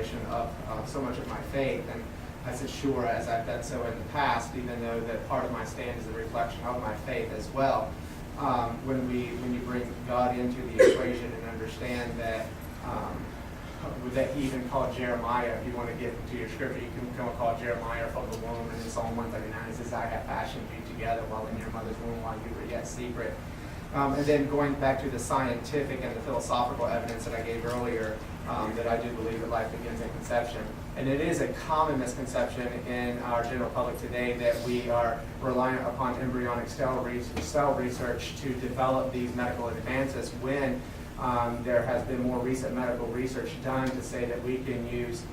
declaration of so much of my faith. And I said, sure, as I've done so in the past, even though that part of my stand is a reflection of my faith as well. When you bring God into the equation and understand that that he even called Jeremiah, if you want to get into your scripture, you can come and call Jeremiah from the womb, and in Psalm 139 it says, I have fashioned you together while in your mother's womb, while you were yet secret. And then going back to the scientific and the philosophical evidence that I gave earlier, that I do believe that life begins in conception. And it is a common misconception in our general public today that we are reliant upon embryonic cell research to develop these medical advances, when there has been more recent medical research done to say that we can use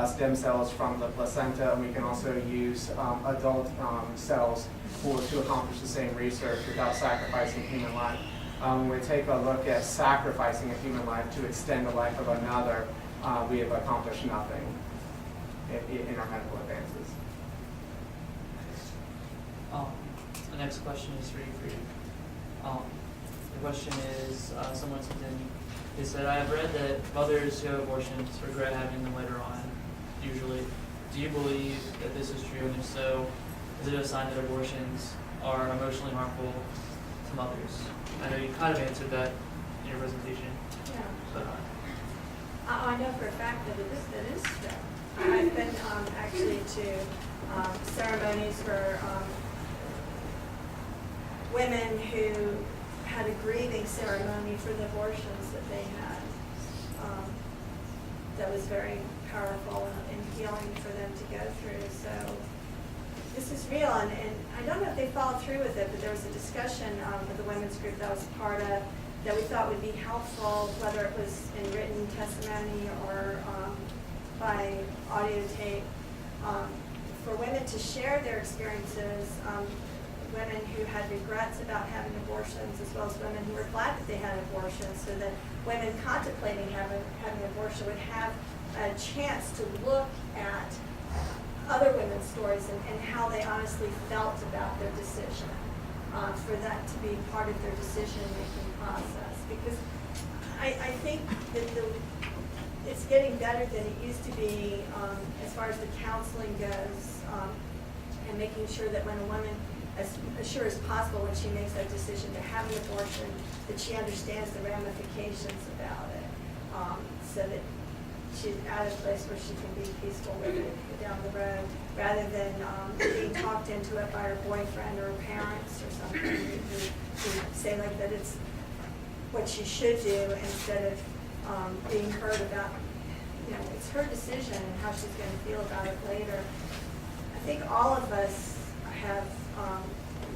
stem cells from the placenta, and we can also use adult cells to accomplish the same research without sacrificing human life. When we take a look at sacrificing a human life to extend the life of another, we have accomplished nothing in our medical advances. The next question is for you. The question is, someone sent in, they said, I have read that mothers who have abortions regret having them later on, usually. Do you believe that this is true? And if so, is it a sign that abortions are emotionally harmful to mothers? I know you kind of answered that in your presentation. Yeah. But, I know for a fact that it is true. I've been actually to ceremonies for women who had a grieving ceremony for the abortions that they had. That was very powerful and healing for them to go through. So this is real, and I don't know if they followed through with it, but there was a discussion with the women's group that I was part of that we thought would be helpful, whether it was in written testimony or by audio tape, for women to share their experiences, women who had regrets about having abortions, as well as women who were glad that they had abortions, so that women contemplating having an abortion would have a chance to look at other women's stories and how they honestly felt about their decision, for that to be part of their decision-making process. Because I think that it's getting better than it used to be as far as the counseling goes, and making sure that when a woman, as sure as possible when she makes that decision to have an abortion, that she understands the ramifications about it, so that she's at a place where she can be peaceful with it down the road, rather than being talked into it by her boyfriend or her parents or something who say like that it's what she should do, instead of being heard about, it's her decision and how she's going to feel about it later. I think all of us have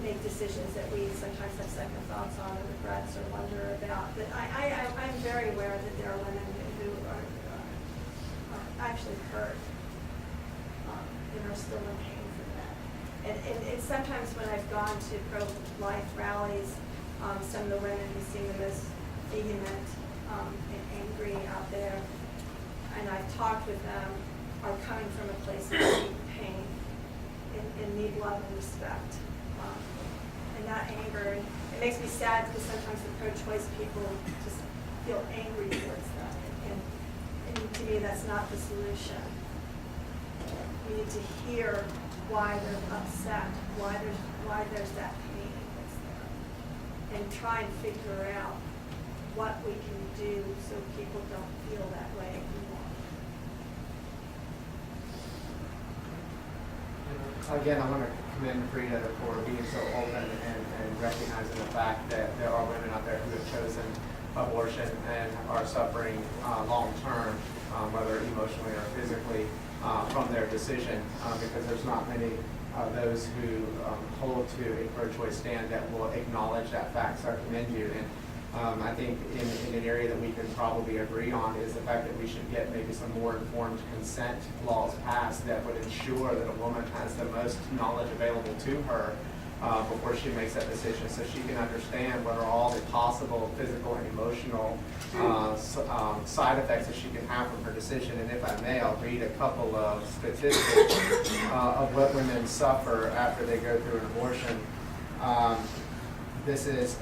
make decisions that we sometimes have second thoughts on, or regrets, or wonder about. But I'm very aware that there are women who are actually hurt and are still in pain for that. And it's sometimes when I've gone to pro-life rallies, some of the women who seem the most vehement and angry out there, and I've talked with them, are coming from a place of deep pain and need love and respect, and not anger. It makes me sad because sometimes the pro-choice people just feel angry towards them, and to me that's not the solution. We need to hear why they're upset, why there's that pain that's there, and try and figure out what we can do so people don't feel that way anymore. Again, I want to commend Frida for being so open and recognizing the fact that there are women out there who have chosen abortion and are suffering long term, whether emotionally or physically, from their decision, because there's not many of those who hold to a pro-choice stand that will acknowledge that fact. So I commend you. And I think in an area that we can probably agree on is the fact that we should get maybe some more informed consent laws passed that would ensure that a woman has the most knowledge available to her before she makes that decision, so she can understand what are all the possible physical and emotional side effects that she can have from her decision. And if I may, I'll read a couple of statistics of what women suffer after they go through an abortion. This is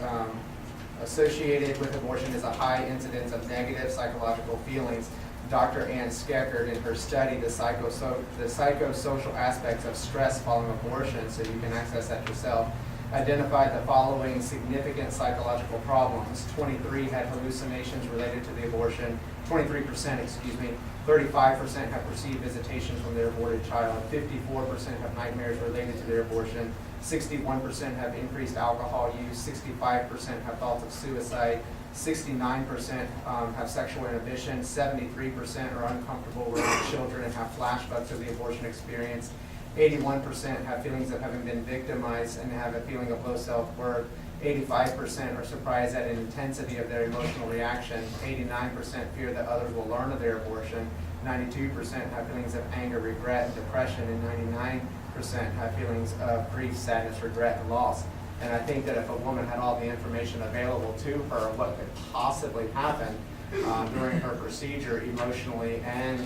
associated with abortion is a high incidence of negative psychological feelings. Dr. Ann Skeckard, in her study, the psychosocial aspects of stress following abortion, so you can access that yourself, identified the following significant psychological problems. 23 had hallucinations related to the abortion, 23%, excuse me, 35% have perceived visitations from their aborted child, 54% have nightmares related to their abortion, 61% have increased alcohol use, 65% have thoughts of suicide, 69% have sexual inhibition, 73% are uncomfortable around children and have flashbacks of the abortion experience, 81% have feelings of having been victimized and have a feeling of low self-worth, 85% are surprised at an intensity of their emotional reaction, 89% fear that others will learn of their abortion, 92% have feelings of anger, regret, and depression, and 99% have feelings of grief, sadness, regret, and loss. And I think that if a woman had all the information available to her, what could possibly happen during her procedure, emotionally and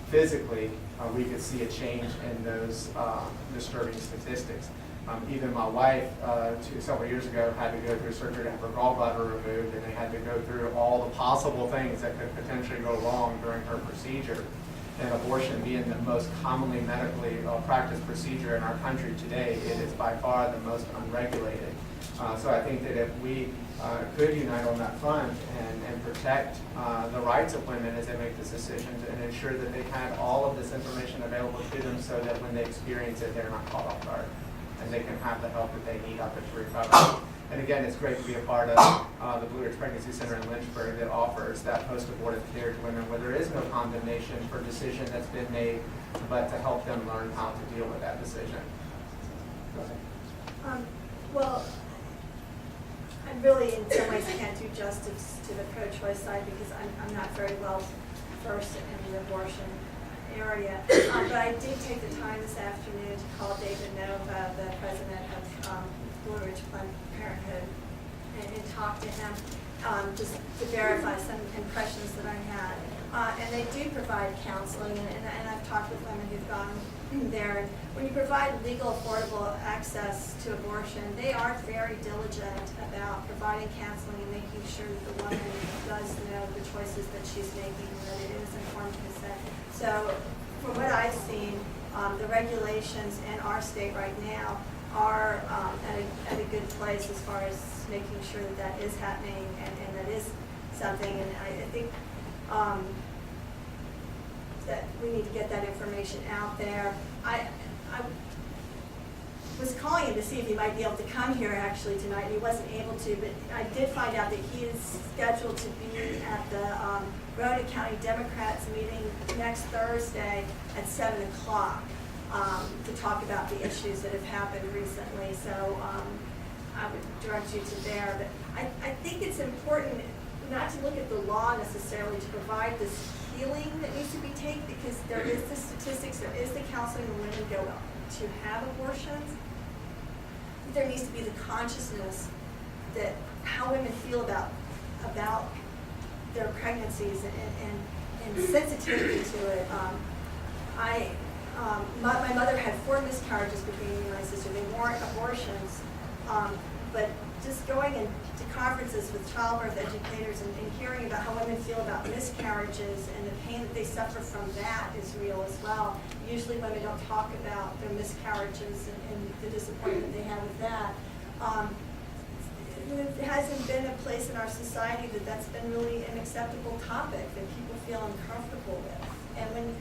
physically, we could see a change in those disturbing statistics. Even my wife, several years ago, had to go through surgery to have her gallbladder removed, and they had to go through all the possible things that could potentially go wrong during her procedure. And abortion being the most commonly medically practiced procedure in our country today, it is by far the most unregulated. So I think that if we could unite on that front and protect the rights of women as they make these decisions and ensure that they had all of this information available to them so that when they experience it, they're not caught off guard and they can have the help that they need after to recover. And again, it's great to be a part of the Blue Ridge Pregnancy Center in Lynchburg that offers that post-abortive care to women where there is no condemnation for a decision that's been made, but to help them learn how to deal with that decision. Go ahead. Well, I really, in some ways, can't do justice to the pro-choice side because I'm not very well versed in the abortion area. But I did take the time this afternoon to call David Nova, the president of Blue Ridge Planned Parenthood, and talk to him just to verify some impressions that I had. And they do provide counseling, and I've talked with women who've gone there. And when you provide legal, affordable access to abortion, they are very diligent about providing counseling and making sure that the woman does know the choices that she's making and that it is informed consent. So from what I've seen, the regulations in our state right now are at a good place as far as making sure that that is happening and that is something. And I think that we need to get that information out there. I was calling him to see if he might be able to come here actually tonight, and he wasn't able to, but I did find out that he is scheduled to be at the Roanoke County Democrats meeting next Thursday at 7 o'clock to talk about the issues that have happened recently. So I would direct you to there. But I think it's important not to look at the law necessarily to provide this healing that needs to be taken, because there is the statistics, there is the counseling when women go to have abortions. There needs to be the consciousness that how women feel about their pregnancies and sensitivity to it. My mother had 4 miscarriages between me and my sister. They weren't abortions, but just going into conferences with childbirth educators and hearing about how women feel about miscarriages and the pain that they suffer from that is real as well. Usually women don't talk about their miscarriages and the disappointment they have with that. It hasn't been a place in our society that's been really an acceptable topic that people feel uncomfortable with. And when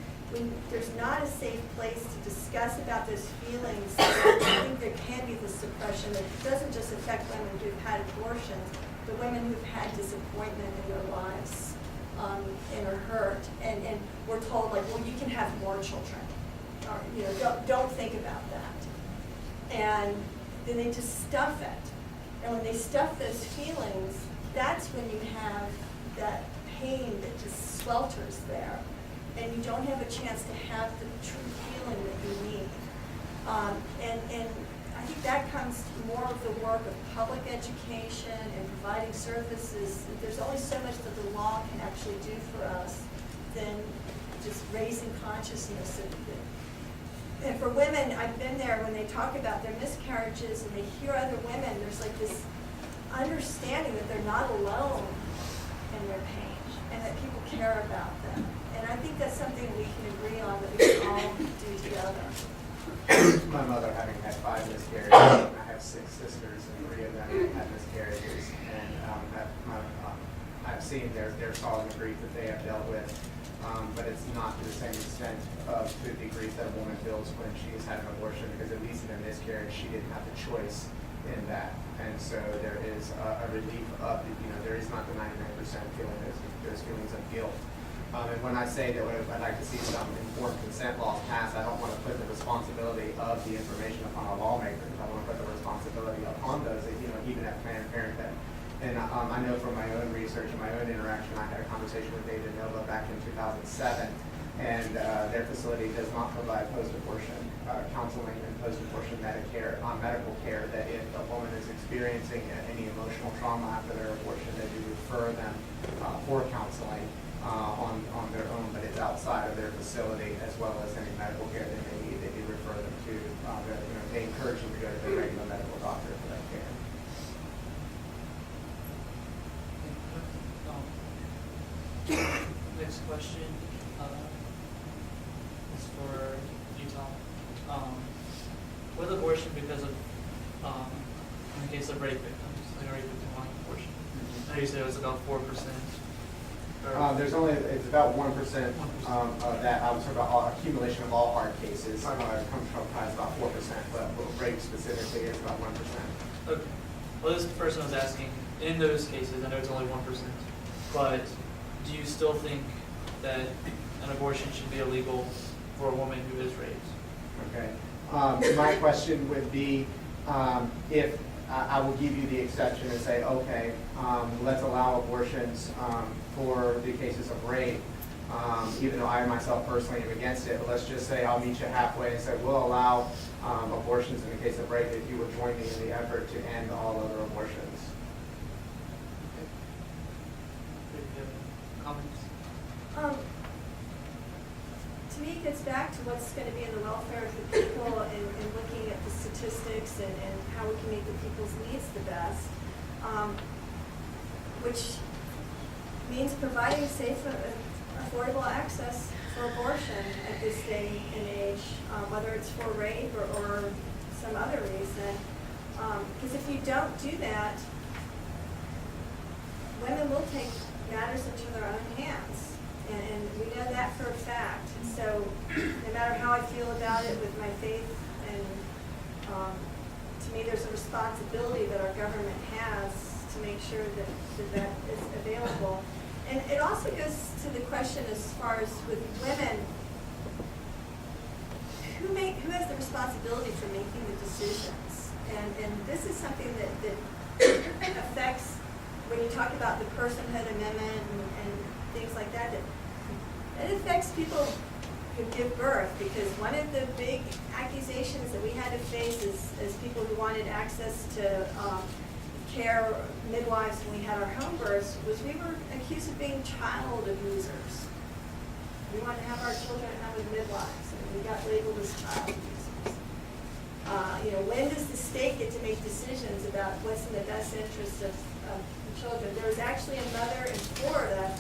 there's not a safe place to discuss about those feelings, I think there can be this suppression that doesn't just affect women who've had abortions, but women who've had disappointment in their lives and are hurt. And we're told, like, well, you can have more children. Or, you know, don't think about that. And then they just stuff it. And when they stuff those feelings, that's when you have that pain that just swelters there. And you don't have a chance to have the true feeling that you need. And I think that comes more of the work of public education and providing services. There's only so much that the law can actually do for us than just raising consciousness of it. And for women, I've been there when they talk about their miscarriages and they hear other women, there's like this understanding that they're not alone in their pain and that people care about them. And I think that's something we can agree on, that we can all do together. My mother having had 5 miscarriages, and I have 6 sisters, and 3 of them had miscarriages, and I've seen their sorrow and grief that they have dealt with, but it's not to the same extent of to the grief that a woman feels when she has had an abortion, because at least in a miscarriage, she didn't have the choice in that, and so there is a relief of, there is not the 99% feeling those feelings of guilt. And when I say that I'd like to see some informed consent laws passed, I don't want to put the responsibility of the information upon our lawmakers. I want to put the responsibility upon those that, even at Planned Parenthood. And I know from my own research and my own interaction, I had a conversation with David Nova back in 2007, and their facility does not provide post-abortion counseling and post-abortion medical care, that if a woman is experiencing any emotional trauma after their abortion, that you refer them for counseling on their own, but it's outside of their facility, as well as any medical care they may need. They do refer them to, they encourage them to go to their regular medical doctor for that care. Next question is for Utah. With abortion because of, in the case of rape victims, like a rape victim wanting abortion, I know you said it was about 4%. It's about 1% of that. I was talking about accumulation of all hard cases. Comprise about 4%, but rape specifically is about 1%. Okay. Well, this person was asking, in those cases, I know it's only 1%, but do you still think that an abortion should be illegal for a woman who is raped? Okay. My question would be, if I will give you the exception and say, okay, let's allow abortions for the cases of rape, even though I myself personally am against it, but let's just say I'll meet you halfway and say we'll allow abortions in the case of rape if you would join me in the effort to end all other abortions. Comments? To me, it gets back to what's going to be in the welfare of the people, and looking at the statistics and how we can make the people's needs the best, which means providing safe and affordable access for abortion at this day and age, whether it's for rape or some other reason. Because if you don't do that, women will take matters into their own hands. And we know that for a fact. So no matter how I feel about it with my faith, and to me there's a responsibility that our government has to make sure that is available. And it also goes to the question as far as with women, who has the responsibility for making the decisions? And this is something that affects, when you talk about the personhood amendment and things like that, it affects people who give birth, because one of the big accusations that we had to face as people who wanted access to care, midwives, when we had our home births, was we were accused of being child abusers. We wanted to have our children at home with midwives, and we got labeled as child abusers. When does the state get to make decisions about what's in the best interest of the children? There was actually a mother in Florida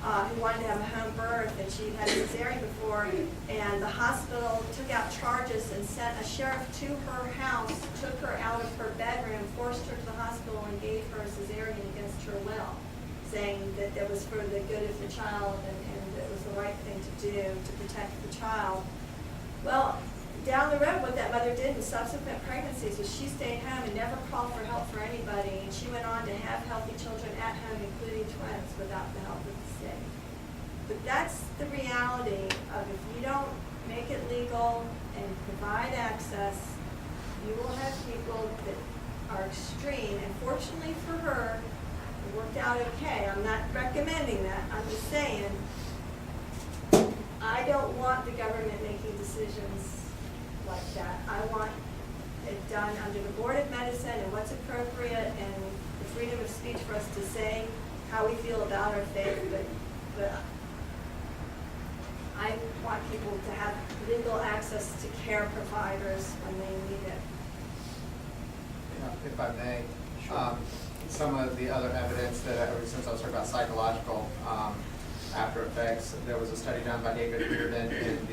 who wanted to have a home birth, and she had a cesarean before, and the hospital took out charges and sent a sheriff to her house, took her out of her bedroom, forced her to the hospital, and gave her a cesarean against her will, saying that that was for the good of the child and it was the right thing to do to protect the child. Well, down the road, what that mother did in subsequent pregnancies was she stayed home and never called for help for anybody, and she went on to have healthy children at home, including twins, without the help of the state. But that's the reality of, if you don't make it legal and provide access, you will have people that are extreme, and fortunately for her, it worked out okay. I'm not recommending that, I'm just saying, I don't want the government making decisions like that. I want it done under the Board of Medicine and what's appropriate, and the freedom of speech for us to say how we feel about our faith, but I want people to have legal access to care providers when they need it. If I may, some of the other evidence that, since I was talking about psychological after effects. There was a study done by David Reardon in